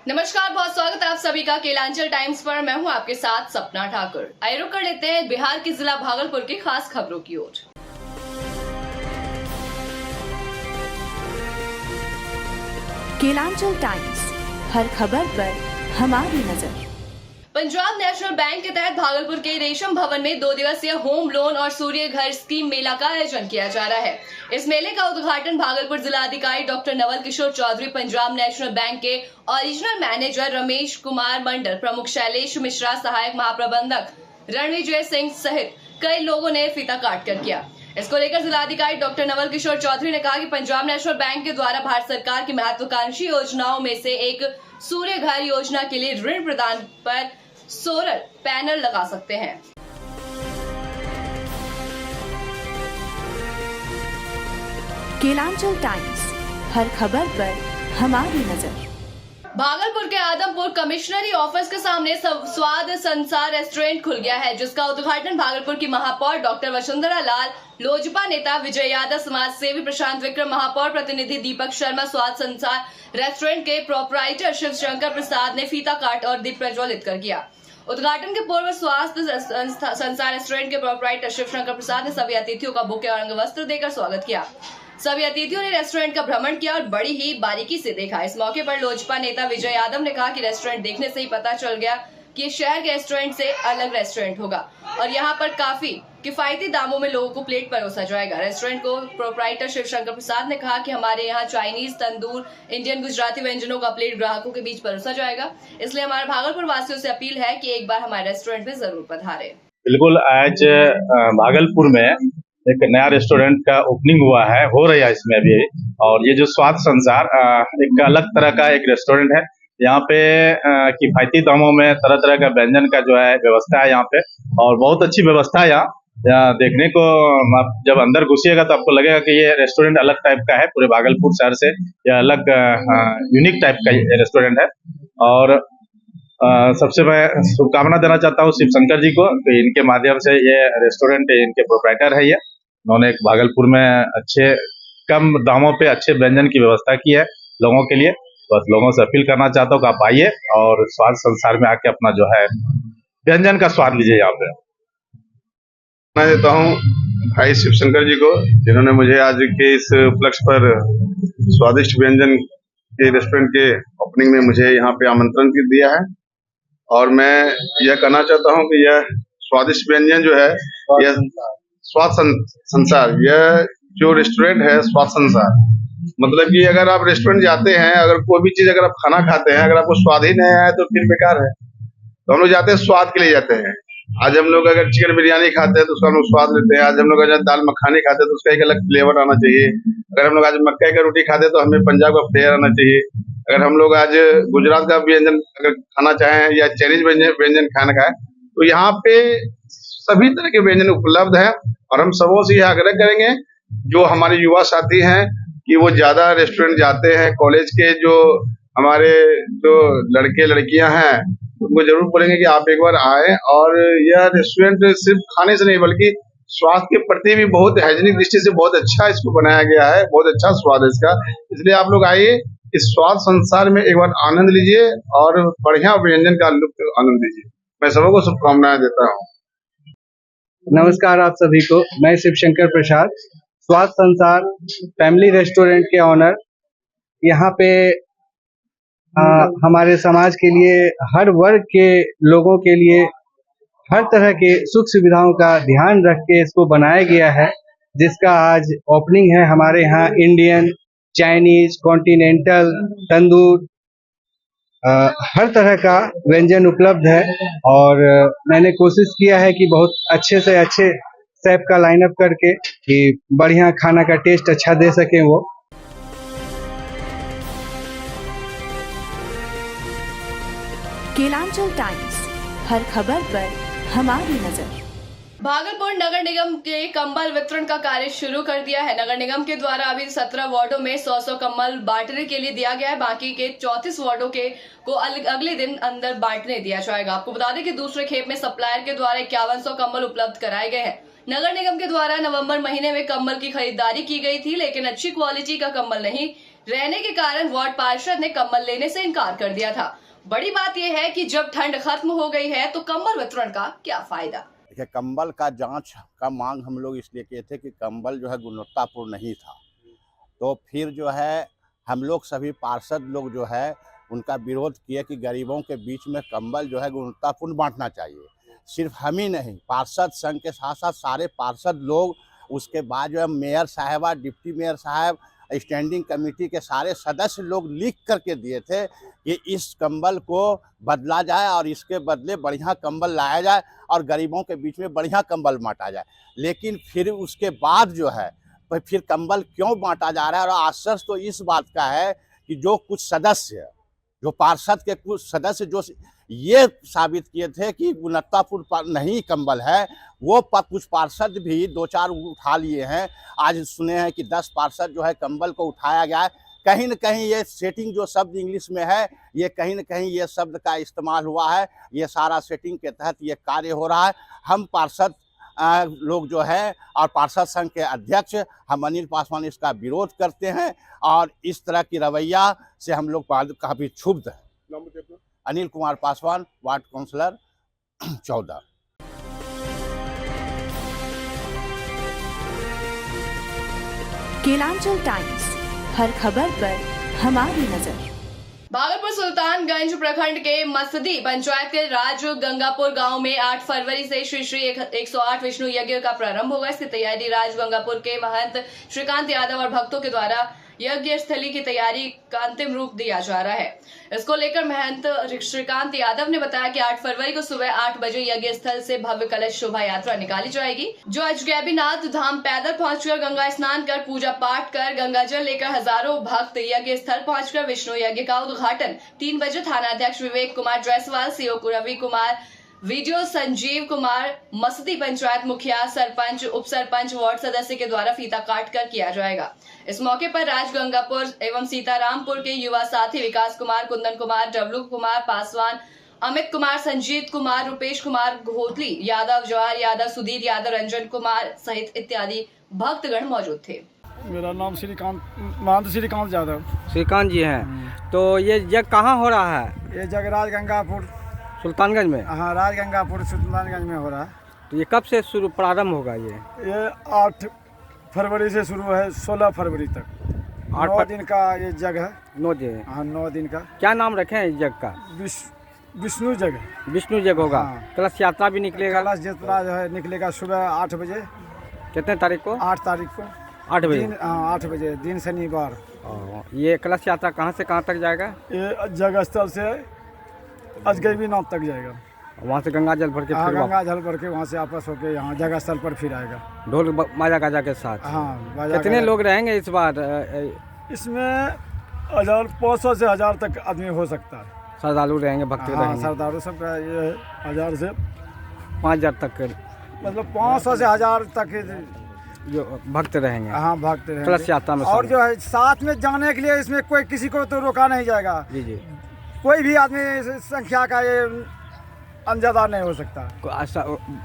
नमस्कार, बहुत स्वागत है आप सभी का केलांचल टाइम्स पर। मैं हूं आपके साथ सपना ठाकुर। आइए रुक कर लेते हैं बिहार के जिला भागलपुर की खास खबरों की ओर। केलांचल टाइम्स, हर खबर पर हमारी नजर। पंजाब नेशनल बैंक के तहत भागलपुर के रेशम भवन में 2 दिवसीय होम लोन और सूर्य घर स्कीम मेला का आयोजन किया जा रहा है। इस मेले का उद्घाटन भागलपुर जिलाधिकारी doctor Naval Kishore Chaudhary, Punjab national bank के ओरिजिनल मैनेजर रमेश कुमार मंडल, प्रमुख शैलेश मिश्रा, सहायक महाप्रबंधक रणविजय सिंह सहित कई लोगों ने फीता काट कर किया। इसको लेकर जिलाधिकारी डॉक्टर नवल किशोर चौधरी ने कहा कि पंजाब नेशनल बैंक के द्वारा भारत सरकार की महत्वाकांक्षी योजनाओं में से एक सूर्य घर योजना के लिए ऋण प्रदान पर सोलर पैनल लगा सकते हैं। केलांचल टाइम्स, हर खबर पर हमारी नजर। भागलपुर के आदमपुर कमिश्नरी ऑफिस के सामने स्वाद संसार रेस्टोरेंट खुल गया है, जिसका उद्घाटन भागलपुर की महापौर डॉक्टर वसुंधरा लाल, लोजपा नेता विजय यादव, समाज सेवी प्रशांत विक्रम, महापौर प्रतिनिधि दीपक शर्मा, स्वाद संसार रेस्टोरेंट के प्रोपराइटर शिव शंकर प्रसाद ने फीता काट और दीप प्रज्वलित कर किया। उद्घाटन के पूर्व स्वास्थ्य संसार रेस्टोरेंट के प्रोपराइटर शिव शंकर प्रसाद ने सभी अतिथियों का बुके और अंगवस्त्र देकर स्वागत किया। सभी अतिथियों ने रेस्टोरेंट का भ्रमण किया और बड़ी ही बारीकी से देखा। इस मौके पर लोजपा नेता विजय यादव ने कहा कि रेस्टोरेंट देखने से ही पता चल गया कि ये शहर के रेस्टोरेंट से अलग रेस्टोरेंट होगा और यहाँ पर काफी किफायती दामों में लोगों को प्लेट परोसा जाएगा। रेस्टोरेंट को प्रोपराइटर शिव शंकर प्रसाद ने कहा कि हमारे यहाँ चाइनीज, तंदूर, इंडियन, गुजराती व्यंजनों का प्लेट ग्राहकों के बीच परोसा जाएगा। इसलिए हमारे भागलपुर वासियों से अपील है कि एक बार हमारे रेस्टोरेंट में जरूर पधारें। बिल्कुल, आज भागलपुर में एक नया रेस्टोरेंट का ओपनिंग हुआ है, हो रहा है इसमें अभी। और ये जो स्वाद संसार एक अलग तरह का एक रेस्टोरेंट है। यहाँ पे किफायती दामों में तरह तरह का व्यंजन का जो है व्यवस्था है यहाँ पे, और बहुत अच्छी व्यवस्था है यहाँ देखने को। आप जब अंदर घुसिएगा तो आपको लगेगा कि ये रेस्टोरेंट अलग टाइप का है, पूरे भागलपुर शहर से यह अलग यूनिक टाइप का रेस्टोरेंट है। और सबसे मैं शुभकामना देना चाहता हूँ शिव शंकर जी को कि इनके माध्यम से ये रेस्टोरेंट, इनके प्रोपराइटर है, ये उन्होंने एक भागलपुर में अच्छे कम दामों पे अच्छे व्यंजन की व्यवस्था की है लोगों के लिए। बस लोगों से अपील करना चाहता हूँ कि आप आइए और स्वाद संसार में आके अपना जो है व्यंजन का स्वाद लीजिए। यहाँ पे मैं देता हूँ भाई शिव शंकर जी को, जिन्होंने मुझे आज के इस उपलक्ष्य पर स्वादिष्ट व्यंजन के रेस्टोरेंट के ओपनिंग में मुझे यहाँ पे आमंत्रण दिया है। और मैं यह कहना चाहता हूँ कि यह स्वादिष्ट व्यंजन जो है, यह स्वाद संसार, यह जो रेस्टोरेंट है स्वाद संसार, मतलब कि अगर आप रेस्टोरेंट जाते हैं, अगर कोई भी चीज अगर आप खाना खाते हैं, अगर आपको स्वाद ही नहीं आया तो फिर बेकार है। तो हम लोग जाते हैं स्वाद के लिए जाते हैं। आज हम लोग अगर चिकन बिरयानी खाते हैं तो उसका हम लोग स्वाद लेते हैं। आज हम लोग अगर दाल मखानी खाते हैं तो उसका एक अलग फ्लेवर आना चाहिए। अगर हम लोग आज मक्के का रोटी खाते हैं तो हमें पंजाब का फ्लेवर आना चाहिए। अगर हम लोग आज गुजरात का व्यंजन अगर खाना चाहें या चाइनीज व्यंजन खाना खाएं, तो यहाँ पे सभी तरह के व्यंजन उपलब्ध है। और हम सबों से यह आग्रह करेंगे, जो हमारे युवा साथी हैं कि वो ज्यादा रेस्टोरेंट जाते हैं, कॉलेज के जो हमारे जो लड़के लड़कियां हैं, उनको जरूर बोलेंगे कि आप एक बार आए। और यह रेस्टोरेंट सिर्फ खाने से नहीं बल्कि स्वास्थ्य के प्रति भी बहुत हाइजीनिक दृष्टि से बहुत अच्छा इसको बनाया गया है, बहुत अच्छा स्वाद है इसका। इसलिए आप लोग आइए, इस स्वाद संसार में एक बार आनंद लीजिए और बढ़िया व्यंजन का लुत्फ आनंद लीजिए। मैं सबको शुभकामनाएं देता हूँ। नमस्कार आप सभी को, मैं शिव शंकर प्रसाद, स्वाद संसार फैमिली रेस्टोरेंट के ऑनर। यहाँ पे हमारे समाज के लिए, हर वर्ग के लोगों के लिए हर तरह के सुख सुविधाओं का ध्यान रख के इसको बनाया गया है, जिसका आज ओपनिंग है। हमारे यहाँ इंडियन, चाइनीज, कॉन्टिनेंटल, तंदूर, हर तरह का व्यंजन उपलब्ध है। और मैंने कोशिश किया है कि बहुत अच्छे से अच्छे शेफ का लाइनअप करके कि बढ़िया खाना का टेस्ट अच्छा दे सके वो। केलांचल टाइम्स, हर खबर पर हमारी नजर। भागलपुर नगर निगम के कंबल वितरण का कार्य शुरू कर दिया है। नगर निगम के द्वारा अभी 17 वार्डों में 100-100 कंबल बांटने के लिए दिया गया है। बाकी के 34 वार्डों को अगले दिन अंदर बांटने दिया जाएगा। आपको बता दें कि दूसरे खेप में सप्लायर के द्वारा 5100 कंबल उपलब्ध कराए गए हैं। नगर निगम के द्वारा नवंबर महीने में कंबल की खरीदारी की गई थी, लेकिन अच्छी क्वालिटी का कंबल नहीं रहने के कारण वार्ड पार्षद ने कंबल लेने से इनकार कर दिया था। बड़ी बात यह है कि जब ठंड खत्म हो गई है तो कंबल वितरण का क्या फायदा। देखिए, कंबल का जांच का मांग हम लोग इसलिए किए थे कि कंबल जो है गुणवत्तापूर्ण नहीं था। तो फिर जो है हम लोग सभी पार्षद लोग जो है उनका विरोध किए कि गरीबों के बीच में कंबल जो है गुणवत्तापूर्ण बांटना चाहिए। सिर्फ हम ही नहीं, पार्षद संघ के साथ साथ सारे पार्षद लोग, उसके बाद जो है मेयर साहबा, डिप्टी मेयर साहब, स्टैंडिंग कमेटी के सारे सदस्य लोग लिख करके दिए थे कि इस कंबल को बदला जाए और इसके बदले बढ़िया कंबल लाया जाए और गरीबों के बीच में बढ़िया कंबल बांटा जाए। लेकिन फिर उसके बाद जो है फिर कंबल क्यों बांटा जा रहा है, और आश्चर्य तो इस बात का है कि जो कुछ सदस्य, जो पार्षद के कुछ सदस्य जो ये साबित किए थे कि गुणवत्तापूर्ण नहीं कंबल है, वो कुछ पार्षद भी 2-4 उठा लिए हैं। आज सुने हैं कि 10 पार्षद जो है कंबल को उठाया गया है। कहीं न कहीं ये सेटिंग जो शब्द इंग्लिश में है, ये कहीं न कहीं ये शब्द का इस्तेमाल हुआ है। ये सारा सेटिंग के तहत ये कार्य हो रहा है। हम पार्षद लोग जो है और पार्षद संघ के अध्यक्ष हम अनिल पासवान इसका विरोध करते हैं और इस तरह की रवैया से हम लोग काफ़ी क्षुब्ध हैं। Anil Kumar Paswan, ward councillor 14। Kelanchal times, हर खबर पर हमारी नजर। भागलपुर सुल्तानगंज प्रखंड के मसदी पंचायत के राज गंगापुर गांव में 8 फरवरी से श्री श्री 108 विष्णु यज्ञ का प्रारंभ होगा। इसकी तैयारी राज गंगापुर के महंत श्रीकांत यादव और भक्तों के द्वारा यज्ञ स्थली की तैयारी का अंतिम रूप दिया जा रहा है। इसको लेकर महंत श्रीकांत यादव ने बताया कि 8 फरवरी को सुबह 8 बजे यज्ञ स्थल से भव्य कलश शोभा यात्रा निकाली जाएगी, जो अजगैबीनाथ धाम पैदल पहुंचकर गंगा स्नान कर पूजा पाठ कर गंगा जल लेकर हजारों भक्त यज्ञ स्थल पहुंचकर विष्णु यज्ञ का उद्घाटन 3 बजे थाना अध्यक्ष विवेक कुमार जायसवाल, सीओ रवि कुमार, वीडियो संजीव कुमार, मसदी पंचायत मुखिया, सरपंच, उप सरपंच, वार्ड सदस्य के द्वारा फीता काट कर किया जाएगा। इस मौके पर राज गंगापुर एवं सीतारामपुर के युवा साथी विकास कुमार, कुंदन कुमार, डब्लू कुमार पासवान, अमित कुमार, संजीत कुमार, रुपेश कुमार घोतली यादव, जवाहर यादव, सुधीर यादव, रंजन कुमार सहित इत्यादि भक्तगण मौजूद थे। मेरा नाम महंत श्रीकांत यादव। श्रीकांत जी हैं, तो ये जग कहाँ हो रहा है? ये जग राज गंगापुर सुल्तानगंज में। हाँ, राज गंगापुर सुल्तानगंज में हो रहा है। तो ये कब से शुरू प्रारंभ होगा? ये 8 फरवरी से शुरू है 16 फरवरी तक। 9 दिन का ये जग है। 9 दिन? हाँ, 9 दिन का। क्या नाम रखे हैं इस जग का? विष्णु जग। विष्णु जग होगा। हाँ। कलश यात्रा भी निकलेगा? कलश यात्रा जो है निकलेगा सुबह 8 बजे। कितने तारीख को? 8 तारीख को 8 बजे। हाँ, 8 बजे दिन शनिवार। ये कलश यात्रा कहाँ से कहाँ तक जाएगा? ये जग स्थल से अजगैबीनाथ तक जाएगा। वहाँ से गंगा जल भर के हाँ, फिर गंगा जल भर के वहाँ से आपस होके यहाँ जगह स्थल पर फिर आएगा। ढोल बाजा गाजा के साथ। हाँ, कितने लोग रहेंगे इस बार? इसमें 500 से 1000 तक आदमी हो सकता है। श्रद्धालु रहेंगे, भक्त रहेंगे। श्रद्धालु सबका ये 1000 से 5000 तक मतलब 500 से 1000 तक जो भक्त रहेंगे। हाँ, भक्त रहेंगे कलश यात्रा में। और जो है साथ में जाने के लिए इसमें कोई किसी को तो रोका नहीं जाएगा। जी जी। कोई भी आदमी संख्या का ये अंजादा नहीं हो सकता।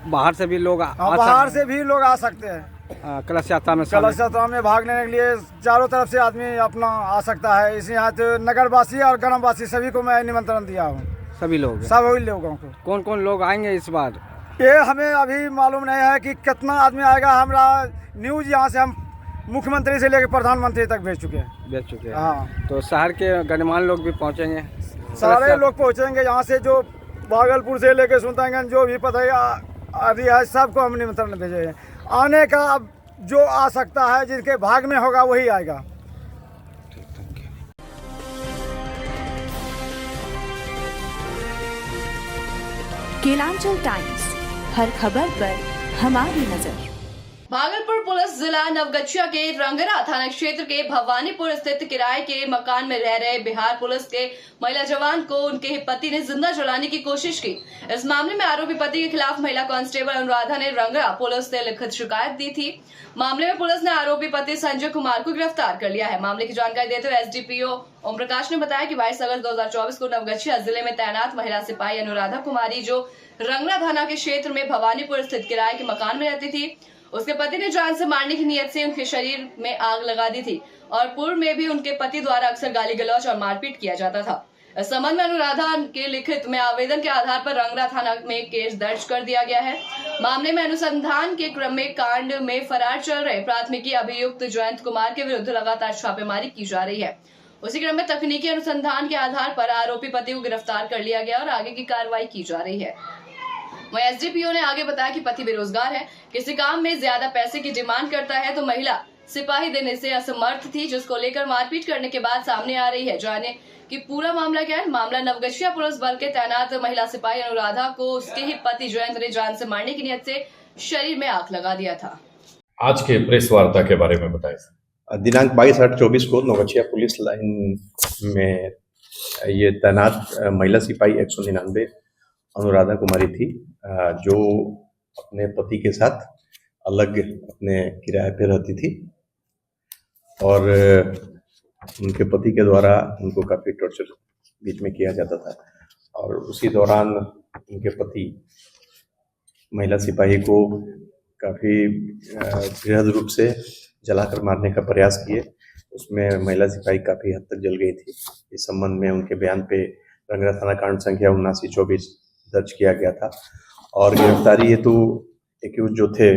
बाहर से भी लोग बाहर से भी लोग आ सकते हैं कलश यात्रा में। कलश यात्रा में भाग लेने के लिए चारों तरफ से आदमी अपना आ सकता है। इसी यहाँ तो नगरवासी और ग्रामवासी सभी को मैं निमंत्रण दिया हूँ। सभी लोग? सभी लोगों को। कौन कौन लोग आएंगे इस बार? ये हमें अभी मालूम नहीं है कि कितना आदमी आएगा। हमारा न्यूज़ यहाँ से हम मुख्यमंत्री से लेकर प्रधानमंत्री तक भेज चुके हैं। हाँ, तो शहर के गणमान्य लोग भी पहुँचेंगे? सारे लोग पहुँचेंगे। यहाँ से जो भागलपुर से लेकर सुल्तानगंज जो भी पता है सबको हम निमंत्रण भेजे हैं आने का। अब जो आ सकता है, जिनके भाग में होगा वही आएगा। केलांचल टाइम्स, हर खबर पर हमारी नजर। भागलपुर पुलिस जिला नवगछिया के रंगरा थाना क्षेत्र के भवानीपुर स्थित किराए के मकान में रह रहे बिहार पुलिस के महिला जवान को उनके पति ने जिंदा जलाने की कोशिश की। इस मामले में आरोपी पति के खिलाफ महिला कांस्टेबल अनुराधा ने रंगरा पुलिस से लिखित शिकायत दी थी। मामले में पुलिस ने आरोपी पति संजय कुमार को गिरफ्तार कर लिया है। मामले की जानकारी देते हुए एसडीपीओ ओम प्रकाश ने बताया कि 22 अगस्त 2024 को नवगछिया जिले में तैनात महिला सिपाही अनुराधा कुमारी, जो रंगरा थाना के क्षेत्र में भवानीपुर स्थित किराए के मकान में रहती थी, उसके पति ने जान से मारने की नियत से उनके शरीर में आग लगा दी थी और पूर्व में भी उनके पति द्वारा अक्सर गाली गलौज और मारपीट किया जाता था। इस संबंध में अनुराधा के लिखित में आवेदन के आधार पर रंगरा थाना में केस दर्ज कर दिया गया है। मामले में अनुसंधान के क्रम में कांड में फरार चल रहे प्राथमिकी अभियुक्त जयंत कुमार के विरुद्ध लगातार छापेमारी की जा रही है। उसी क्रम में तकनीकी अनुसंधान के आधार पर आरोपी पति को गिरफ्तार कर लिया गया और आगे की कार्रवाई की जा रही है। वहीं एसडीपीओ ने आगे बताया कि पति बेरोजगार है, किसी काम में ज्यादा पैसे की डिमांड करता है तो महिला सिपाही देने से असमर्थ थी, जिसको लेकर मारपीट करने के बाद सामने आ रही है। जाने कि पूरा मामला क्या है। मामला नवगछिया पुलिस बल के तैनात महिला सिपाही अनुराधा को उसके ही पति जयंत ने जान से मारने की नियत से शरीर में आग लगा दिया था। आज के प्रेस वार्ता के बारे में बताएं। दिनांक 22/8/24 को नवगछिया पुलिस लाइन में ये तैनात महिला सिपाही 199 अनुराधा कुमारी थी, जो अपने पति के साथ अलग अपने किराए पे रहती थी और उनके पति के द्वारा उनको काफ़ी टॉर्चर बीच में किया जाता था और उसी दौरान उनके पति महिला सिपाही को काफ़ी बृहद रूप से जलाकर मारने का प्रयास किए। उसमें महिला सिपाही काफ़ी हद तक जल गई थी। इस संबंध में उनके बयान पे रंगरा थाना कांड संख्या 79/24 दर्ज किया गया था और गिरफ्तारी हेतु एक्यूज जो थे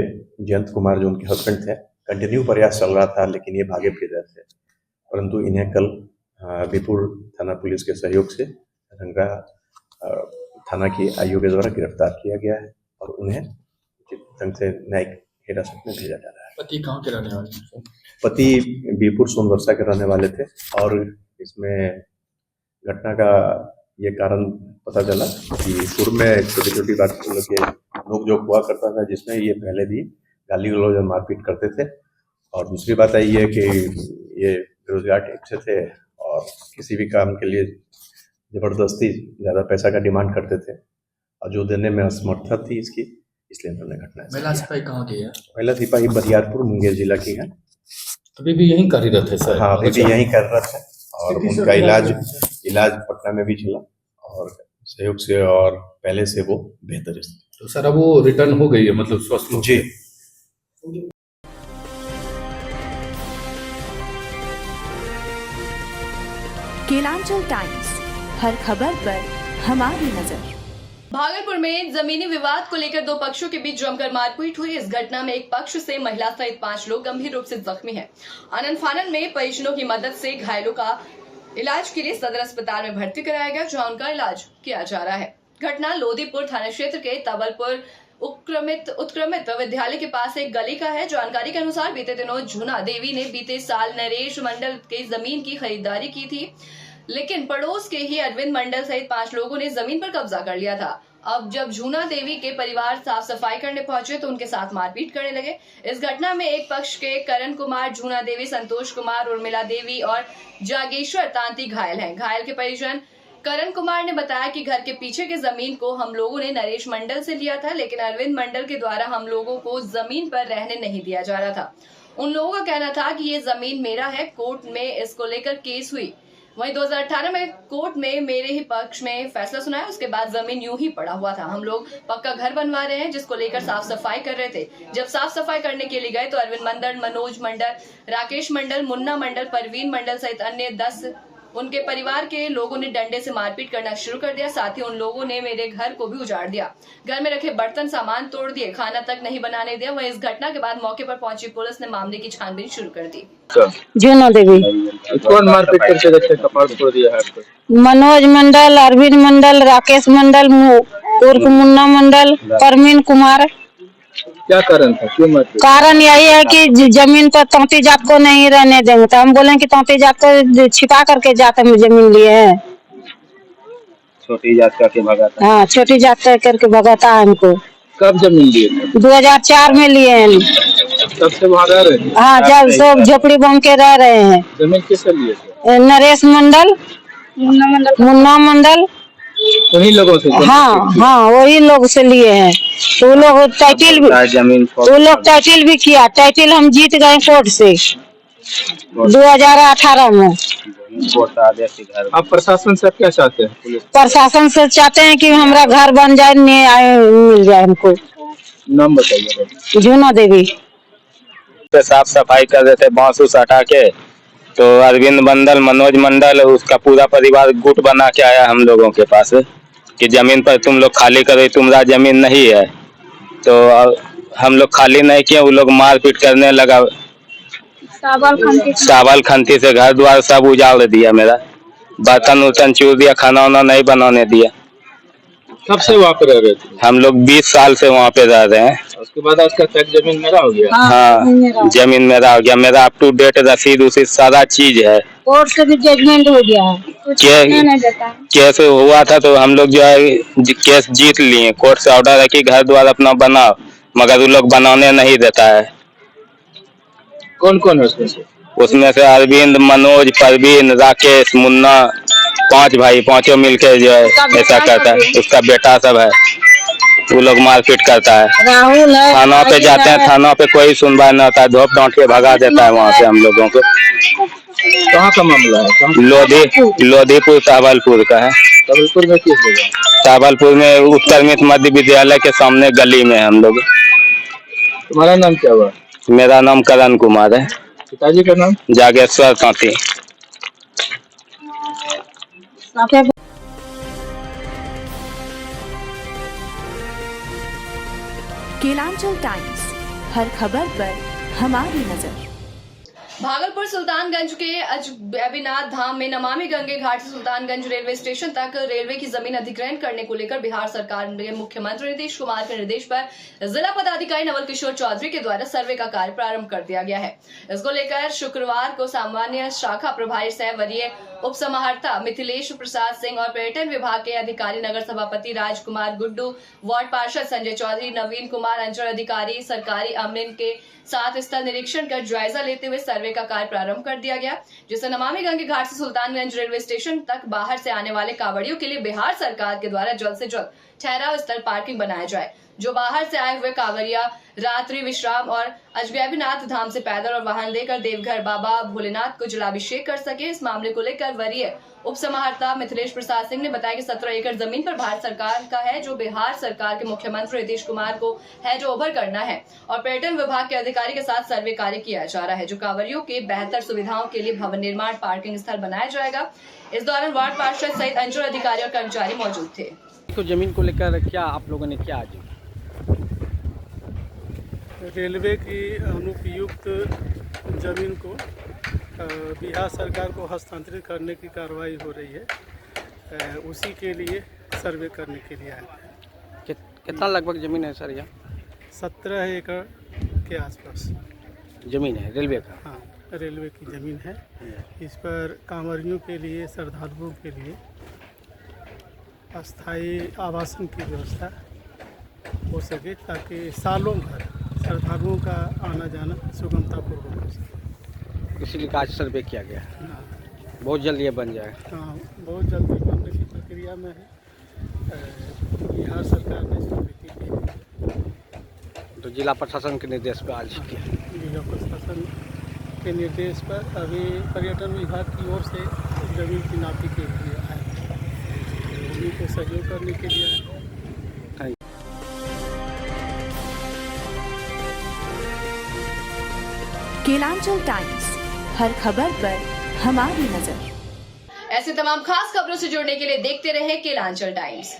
जयंत कुमार, जो उनके हस्बैंड थे, कंटिन्यू प्रयास चल रहा था, लेकिन ये भागे फिर रहे थे, परंतु इन्हें कल बीपुर थाना पुलिस के सहयोग से रंगरा थाना की आईओ के द्वारा गिरफ्तार किया गया है और उन्हें उचित ढंग से न्यायिक हिरासत में भेजा जा रहा है। पति कहाँ के रहने वाले हैं? पति बीपुर सोनवर्षा के रहने वाले थे और इसमें घटना का ये कारण पता चला कि पूर्व में छोटी छोटी बात के नोक झोंक हुआ करता था, जिसमें ये पहले भी गाली गलौज और मारपीट करते थे। और दूसरी बात आई है कि ये बेरोजगार टाइप से थे और किसी भी काम के लिए जबरदस्ती ज़्यादा पैसा का डिमांड करते थे और जो देने में असमर्थ थी इसकी, इसलिए उन्होंने घटना। महिला सिपाही कहाँ की है? महिला सिपाही बरियारपुर मुंगेर जिला की है। अभी भी यहीं कार्यरत है सर? हाँ, अभी भी यहीं कार्यरत है और उनका इलाज पटना में भी चला और सहयोग से और पहले से वो बेहतर है। तो सर अब वो रिटर्न हो गई है, मतलब स्वस्थ? जी। केलांचल टाइम्स, हर खबर पर हमारी नजर। भागलपुर में जमीनी विवाद को लेकर दो पक्षों के बीच जमकर मारपीट हुई। इस घटना में एक पक्ष से महिला सहित 5 लोग गंभीर रूप से जख्मी हैं। आनन फानन में परिजनों की मदद से घायलों का इलाज के लिए सदर अस्पताल में भर्ती कराया गया, जहां उनका इलाज किया जा रहा है। घटना लोदीपुर थाना क्षेत्र के तबलपुर उत्क्रमित विद्यालय के पास एक गली का है। जानकारी के अनुसार बीते दिनों झूना देवी ने बीते साल नरेश मंडल की जमीन की खरीदारी की थी, लेकिन पड़ोस के ही अरविंद मंडल सहित 5 लोगों ने जमीन पर कब्जा कर लिया था। अब जब झूना देवी के परिवार साफ सफाई करने पहुंचे तो उनके साथ मारपीट करने लगे। इस घटना में एक पक्ष के करण कुमार, झूना देवी, संतोष कुमार, उर्मिला देवी और जागेश्वर तांती घायल हैं। घायल के परिजन करण कुमार ने बताया कि घर के पीछे की जमीन को हम लोगों ने नरेश मंडल से लिया था, लेकिन अरविंद मंडल के द्वारा हम लोगों को जमीन पर रहने नहीं दिया जा रहा था। उन लोगों का कहना था कि ये जमीन मेरा है। कोर्ट में इसको लेकर केस हुई। वहीं 2018 में कोर्ट में मेरे ही पक्ष में फैसला सुनाया। उसके बाद जमीन यूं ही पड़ा हुआ था। हम लोग पक्का घर बनवा रहे हैं, जिसको लेकर साफ सफाई कर रहे थे। जब साफ सफाई करने के लिए गए तो अरविंद मंडल, मनोज मंडल, राकेश मंडल, मुन्ना मंडल, परवीन मंडल सहित अन्य 10 उनके परिवार के लोगों ने डंडे से मारपीट करना शुरू कर दिया। साथ ही उन लोगों ने मेरे घर को भी उजाड़ दिया। घर में रखे बर्तन सामान तोड़ दिए, खाना तक नहीं बनाने दिया। वहीं इस घटना के बाद मौके पर पहुंची पुलिस ने मामले की छानबीन शुरू कर दी। झूना देवी। कौन मारपीट करके रखे कपाड़ तोड़ दिया है आपको? मनोज मंडल, अरविंद मंडल, राकेश मंडल, उर्फ मुन्ना मंडल, परवीन कुमार। क्या कारण था, क्यों मारपीट? कारण यही है कि जमीन पर तौती जात को नहीं रहने देंगे, तो हम बोले कि तौती जात को छिपा करके जात में जमीन लिए हैं। छोटी जात करके भगाता? हाँ, छोटी जात करके भगाता है हमको। कब जमीन लिए थे? 2004 में लिए हैं। तब से वहाँ रह रहे थे? हाँ, जब सब झोपड़ी बन के रह रहे हैं। जमीन किससे लिए थे? नरेश मंडल, मुन्ना मंडल, उन्हीं लोगों से? हाँ, वही लोग से लिए हैं। तो वो लोग टाइटिल भी किया। टाइटिल हम जीत गए कोर्ट से 2018 में। आप प्रशासन से क्या चाहते हैं? प्रशासन से चाहते हैं कि हमारा घर बन जाए, मिल जाए हमको। नाम बताइए। जूना देवी। साफ सफाई कर रहे थे बांस उस हटा के, तो अरविंद मंडल, मनोज मंडल, उसका पूरा परिवार गुट बना के आया हम लोगों के पास कि जमीन पर तुम लोग खाली करो, तुम्हारा जमीन नहीं है। तो हम लोग खाली नहीं किए, वो लोग मारपीट करने लगा, सावल खंती से घर द्वार सब उजाड़ दिया, मेरा बर्तन उर्तन चूर दिया, खाना वाना नहीं बनाने दिया। कब से वहाँ पे रह रहे थे? हम लोग 20 साल से वहाँ पे रह रहे हैं। उसके बाद आज का तक जमीन मेरा हो गया? हाँ, जमीन मेरा हो गया, मेरा अप टू डेट रसीद उसी सारा चीज है। कोर्ट से भी जजमेंट हो गया है। केस हुआ था तो हम लोग जो है केस जीत लिए, कोर्ट से ऑर्डर है कि घर द्वार अपना बनाओ, मगर वो लोग बनाने नहीं देता है। कौन कौन है उसमें से? उसमें से अरविंद, मनोज, परवीन, राकेश, मुन्ना, 5 भाई, पांचों मिलके जो है ऐसा करता है। उसका बेटा सब है, वो लोग मारपीट करता है। राहुल है। थाना पे जाते हैं, थाना पे कोई सुनवाई नहीं होता है, धोप डांट के भगा देता है वहाँ से हम लोगों को। कहाँ का मामला है? लोधीपुर तावलपुर का है। तावलपुर में किस जगह? तावलपुर में उत्तर मित्र मध्य विद्यालय के सामने गली में हम लोग। तुम्हारा नाम क्या हुआ? मेरा नाम करण कुमार है। पिताजी का नाम? जागेश्वर कांती। केलांचल टाइम्स, हर खबर पर हमारी नजर। भागलपुर सुल्तानगंज के अजबैबीनाथ धाम में नमामि गंगे घाट से सुल्तानगंज रेलवे स्टेशन तक रेलवे की जमीन अधिग्रहण करने को लेकर बिहार सरकार के मुख्यमंत्री नीतीश कुमार के निर्देश पर जिला पदाधिकारी नवल किशोर चौधरी के द्वारा सर्वे का कार्य प्रारंभ कर दिया गया है। इसको लेकर शुक्रवार को सामान्य शाखा प्रभारी सह वरीय उप समाहर्ता मिथिलेश प्रसाद सिंह और पर्यटन विभाग के अधिकारी नगर सभापति राजकुमार गुड्डू, वार्ड पार्षद संजय चौधरी, नवीन कुमार, अंचल अधिकारी सरकारी अमलिन के साथ स्थल निरीक्षण कर जायजा लेते हुए सर्वे का कार्य प्रारंभ कर दिया गया, जिससे नमामि गंगे घाट से सुल्तानगंज रेलवे स्टेशन तक बाहर से आने वाले कांवड़ियों के लिए बिहार सरकार के द्वारा जल्द से जल्द ठहराव स्थल पार्किंग बनाया जाए, जो बाहर से आए हुए कांवड़िया रात्रि विश्राम और अजबैबीनाथ धाम से पैदल और वाहन लेकर देवघर बाबा भोलेनाथ को जलाभिषेक कर सके। इस मामले को लेकर वरीय उप समाहर्ता मिथिलेश प्रसाद सिंह ने बताया कि 17 एकड़ जमीन पर भारत सरकार का है, जो बिहार सरकार के मुख्यमंत्री नीतीश कुमार को है, जो ओवर करना है, और पर्यटन विभाग के अधिकारी के साथ सर्वे कार्य किया जा रहा है, जो कांवड़ियों के बेहतर सुविधाओं के लिए भवन निर्माण पार्किंग स्थल बनाया जाएगा। इस दौरान वार्ड पार्षद सहित अंचल अधिकारी और कर्मचारी मौजूद थे। तो जमीन को लेकर क्या आप लोगों ने क्या आज रेलवे की अनुपयुक्त जमीन को बिहार सरकार को हस्तांतरित करने की कार्रवाई हो रही है, उसी के लिए सर्वे करने के लिए आए हैं। कितना लगभग ज़मीन है सर? यहाँ 17 एकड़ के आसपास ज़मीन है रेलवे का। हाँ, रेलवे की ज़मीन है। इस पर कांवड़ियों के लिए, श्रद्धालुओं के लिए अस्थायी आवासन की व्यवस्था हो सके, ताकि सालों भर श्रद्धालुओं का आना जाना सुगमतापूर्वक हो सके। इसीलिए आज सर्वे किया गया। हाँ, बहुत जल्द ये बन जाएगा। हाँ, बहुत जल्दी बनने की प्रक्रिया में है। बिहार सरकार ने स्वीकृति दी। तो जिला प्रशासन के निर्देश पर आज किया। जिला प्रशासन के निर्देश पर अभी पर्यटन विभाग की ओर से जमीन की नापी के लिए आए, उन्हीं को सहयोग करने के लिए आए। केलांचल टाइम्स, हर खबर पर हमारी नजर। ऐसे तमाम खास खबरों से जुड़ने के लिए देखते रहें केलांचल टाइम्स।